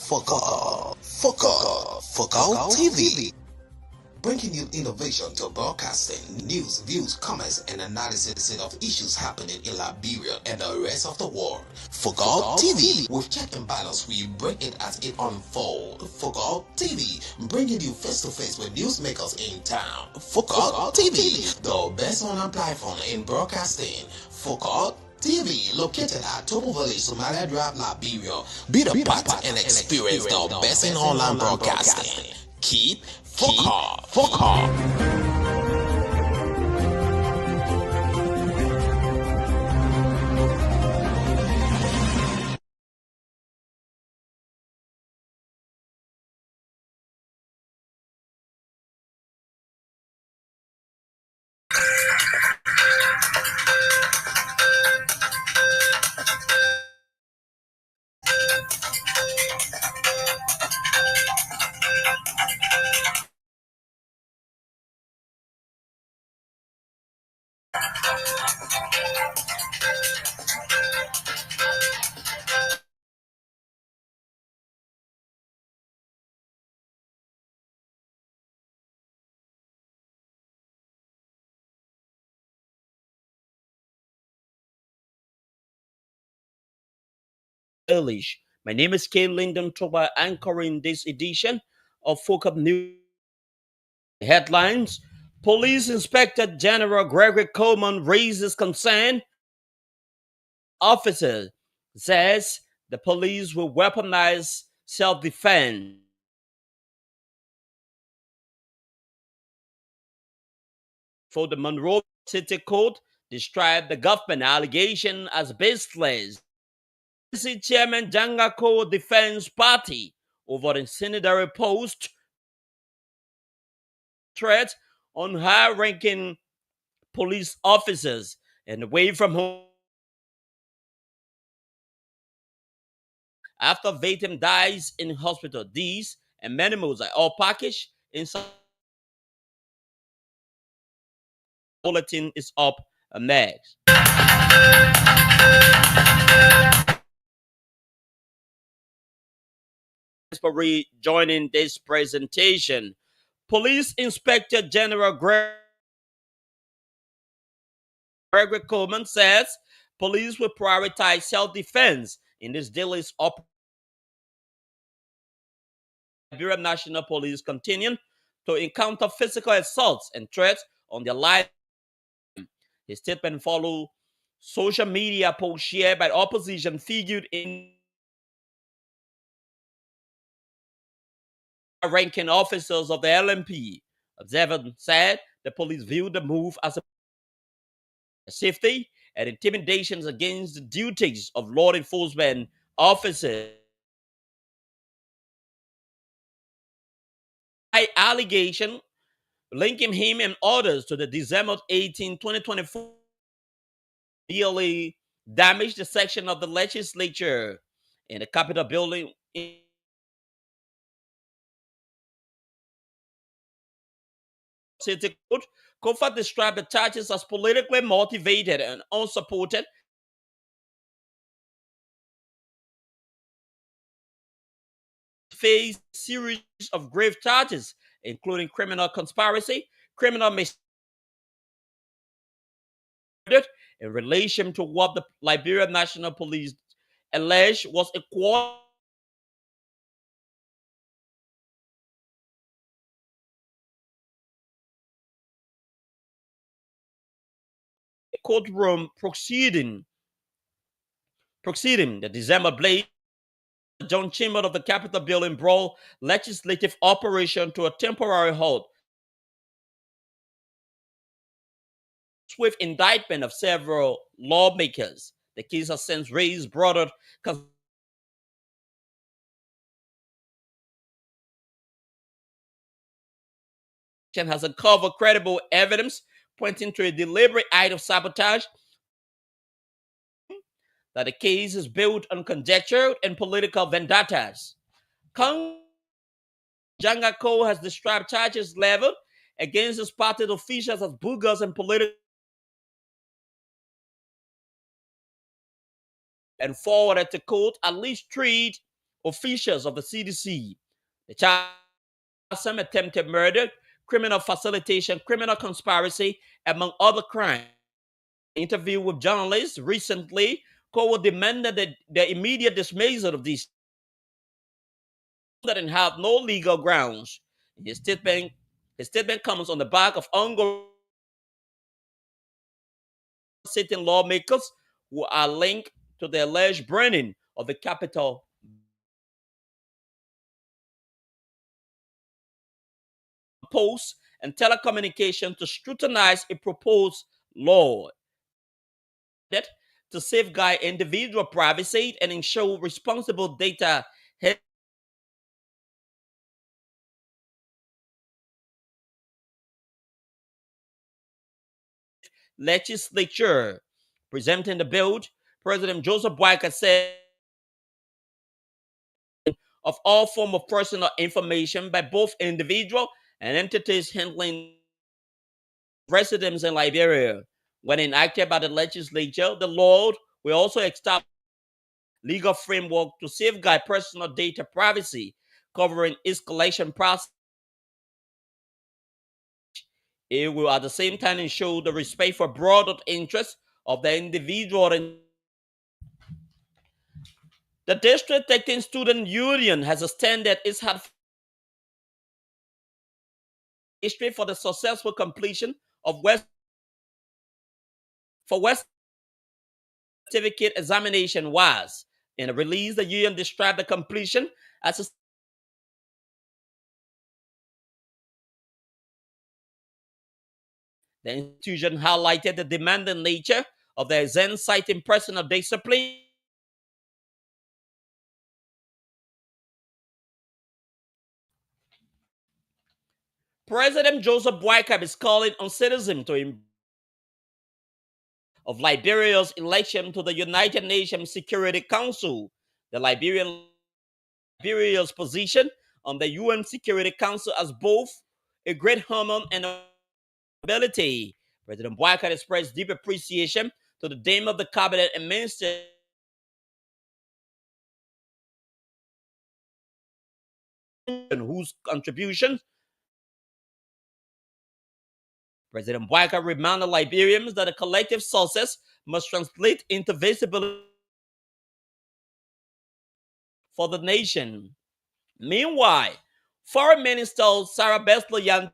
Focal TV, bringing you innovation to broadcasting, news, views, comments, and analysis of issues happening in Liberia and the rest of the world. Focal TV, with check and balance, we bring it as it unfolds. Focal TV, bringing you face to face with newsmakers in town. Focal TV, the best online platform in broadcasting. Focal TV, located at Tobo Village, Somalia Drive, Liberia. Be the part and experience the best in online broadcasting. Keep Focal. Earlish. My name is Kay Lyndon Toba, anchoring this edition of Focus News Headlines. Police Inspector General Gregory Coleman raises concern. Officer says the police will weaponize self-defense. For the Monroe City Court, described the government allegation as baseless. City Chairman Jangako defends party over incendiary post threat on high-ranking police officers and away from home. After victim dies in hospital, these and many more are all packaged inside. Bulletin is up next. Thanks for rejoining this presentation. Police Inspector General Gregory Coleman says police will prioritize self-defense in this daily operation. Liberia National Police continue to encounter physical assaults and threats on their lives. His statement followed social media posts shared by opposition figured in ranking officers of the LMP. Observers said the police viewed the move as a safety and intimidations against the duties of law enforcement officers. High allegation linking him and others to the December 18, 2024 nearly damaged the section of the legislature in the Capitol building. City Court, Kofa described the charges as politically motivated and unsupported. Face series of grave charges, including criminal conspiracy, criminal misconduct, in relation to what the Liberia National Police alleged was a courtroom proceeding. The December blaze, John Chimber of the Capitol building brought legislative operation to a temporary halt. Swift indictment of several lawmakers. The case has since raised broader has uncovered credible evidence pointing to a deliberate act of sabotage. That the case is built on conjecture and political vendettas. Jangako has described charges leveled against his party officials as boogers and political and forwarded to court at least 3 officials of the CDC. The charge some attempted murder, criminal facilitation, criminal conspiracy, among other crimes. In an interview with journalists recently, Cole demanded the immediate dismissal of these that have no legal grounds. His statement comes on the back of ongoing sitting lawmakers who are linked to the alleged burning of the Capitol Post and telecommunication to scrutinize a proposed law that to safeguard individual privacy and ensure responsible data legislature. Presenting the bill, President Joseph Boakai said of all forms of personal information by both individual and entities handling residents in Liberia. When enacted by the legislature, the law will also establish legal framework to safeguard personal data privacy, covering its collection process. It will at the same time ensure the respect for broader interests of the individual. The District 13 Student Union has extended its had history for the successful completion of West certificate examination was. In a release, the union described the completion as a the institution highlighted the demanding nature of the exam, citing personal discipline. President Joseph Boakai is calling on citizens of Liberia's election to the United Nations Security Council. The Liberia's position on the UN Security Council as both a great honor and ability. President Boakai expressed deep appreciation to the Dame of the Cabinet and Minister whose contributions. President Boakai reminded Liberians that a collective success must translate into visibility for the nation. Meanwhile, Foreign Minister Sarah Besleyan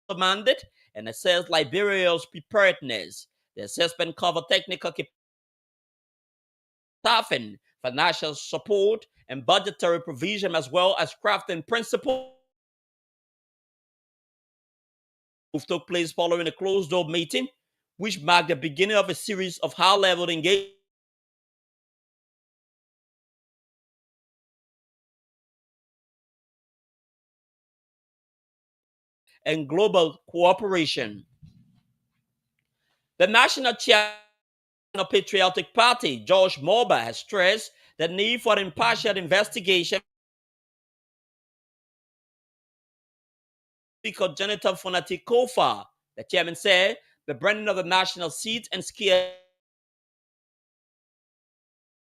demanded and assessed Liberia's preparedness. The assessment covered technical staffing, financial support, and budgetary provision, as well as crafting principles. Took place following a closed-door meeting, which marked the beginning of a series of high-level engagement and global cooperation. The national chairman of Patriotic Party, George Moba, has stressed the need for an impartial investigation. Speaker Jonathan Fonati Kofa, the chairman said, the branding of the national seat and scale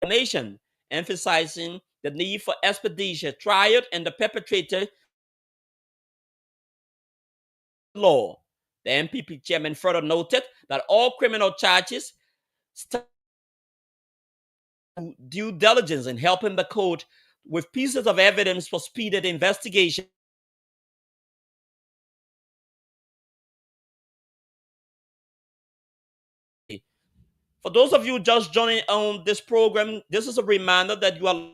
nation, emphasizing the need for expeditious trial and the perpetrator law. The MPP chairman further noted that all criminal charges start due diligence in helping the court with pieces of evidence for speeded investigation. For those of you just joining on this program, this is a reminder that you are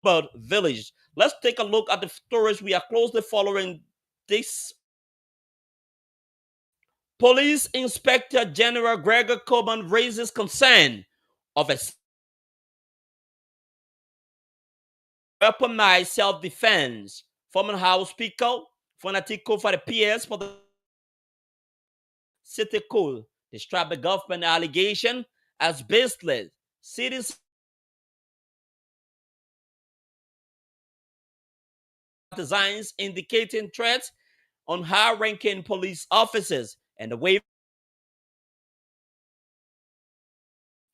about village. Let's take a look at the stories we are closely following. This Police Inspector General Gregor Coleman raises concern of a weaponized self-defense. Former House Speaker Fonatico for the PS for the City Code described the government allegation as baseless. Cities designs indicating threats on high-ranking police officers and the wave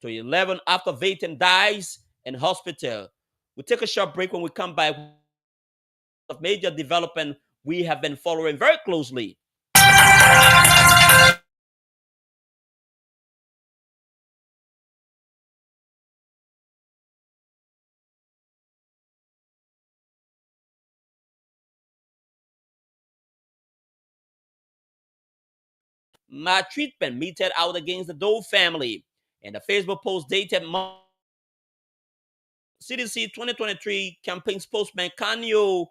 to 11 after victim dies in hospital. We'll take a short break. When we come back, of major development we have been following very closely. Maltreatment meted out against the Doe family. And the Facebook post dated CDC 2023 campaign spokesman Kanyo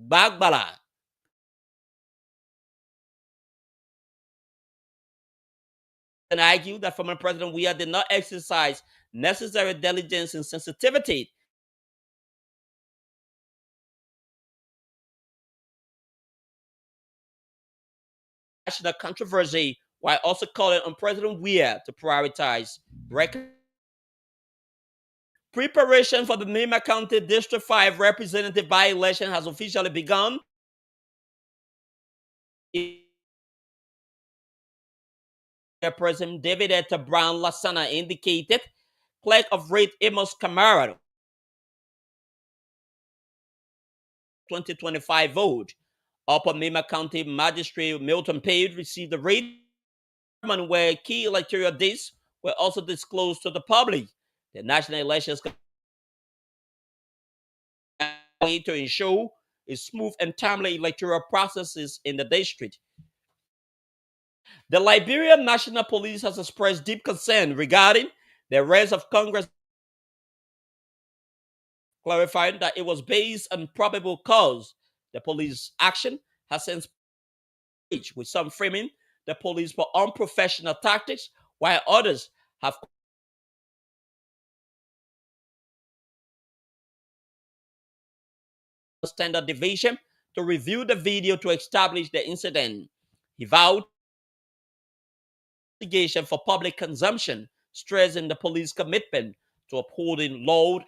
Bagbala and argued that former President Weah did not exercise necessary diligence and sensitivity national controversy, while also calling on President Weah to prioritize preparation for the Mima County District 5 representative by-election has officially begun. President David Etta Brown Lasana indicated. Clerk of Rate Amos Camara 2025 vote. Upper Mima County Magistrate Milton Page received the rate where key electoral dates were also disclosed to the public. The National Elections to ensure a smooth and timely electoral processes in the district. The Liberian National Police has expressed deep concern regarding the arrest of Congress, clarifying that it was based on probable cause. The police action has since with some framing the police for unprofessional tactics, while others have standard deviation to review the video to establish the incident. He vowed investigation for public consumption, stressing the police commitment to upholding law.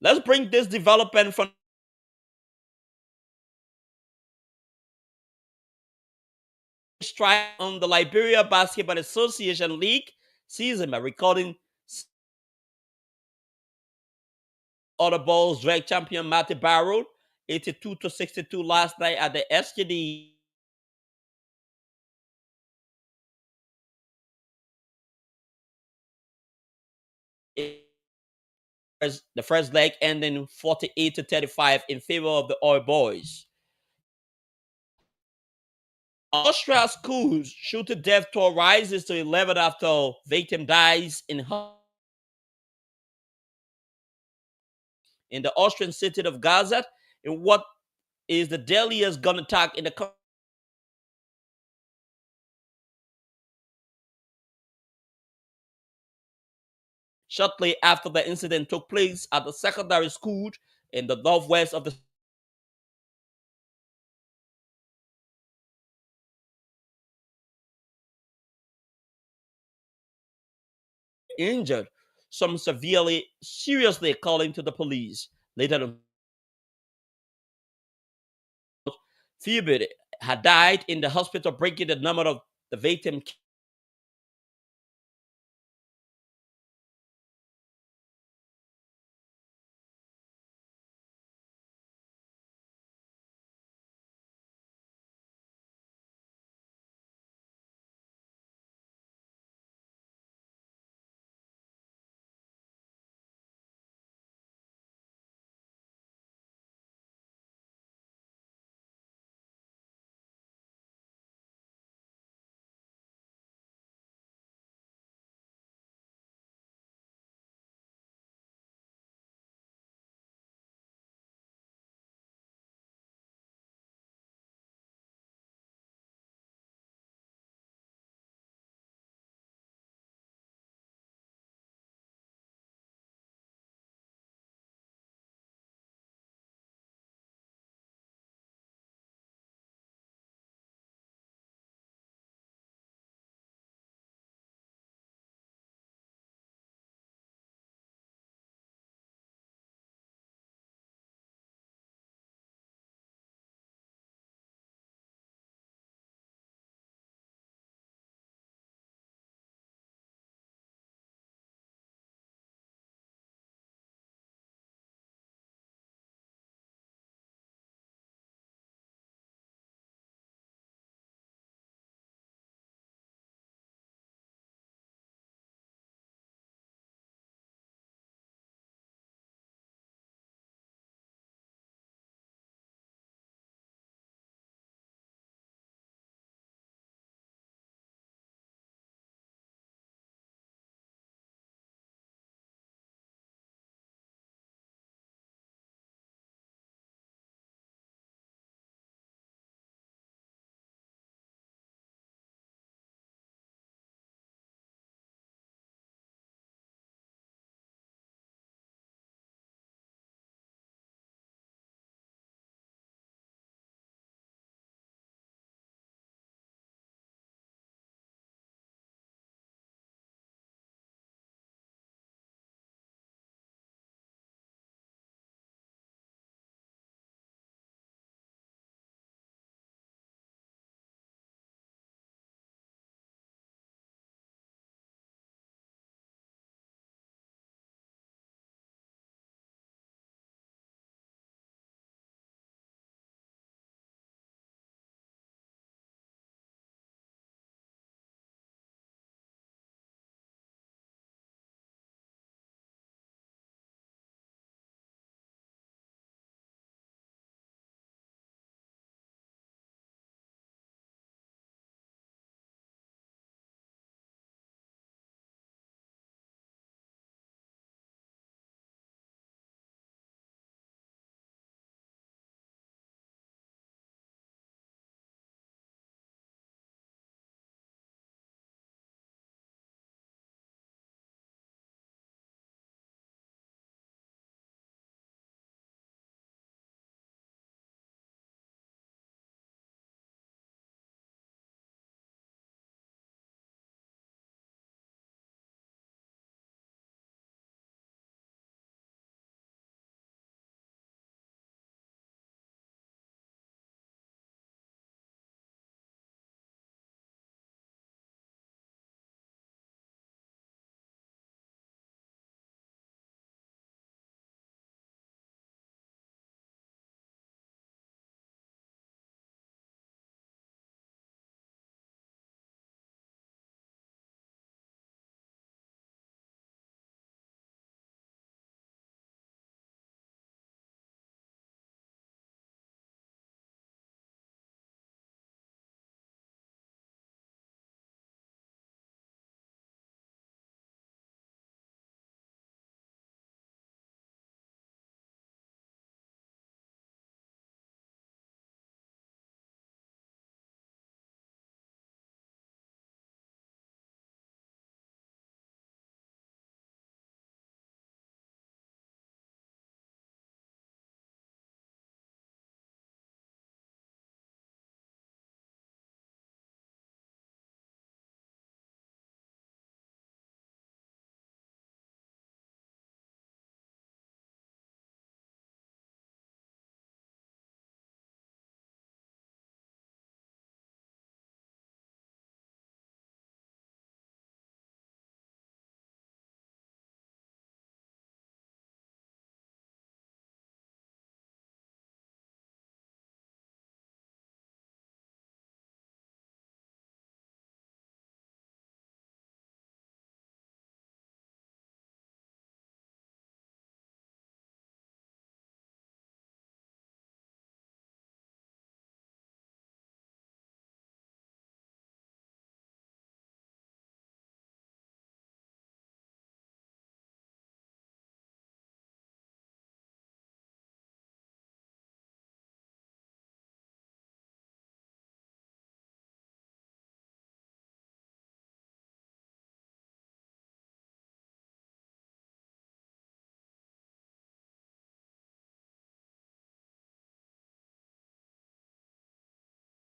Let's bring this development from strike on the Liberia Basketball Association League season by recording other balls drag champion Matty Barrow 82-62 last night at the SKD. The first leg ending 48-35 in favor of the All Boys. Austria schools shooting death toll rises to 11 after victim dies in the Austrian city of Gaza in what is the deadliest gun attack in the country. Shortly after the incident took place at the secondary school in the northwest of the injured, some seriously calling to the police. Later, Phoebe had died in the hospital, breaking the number of the victims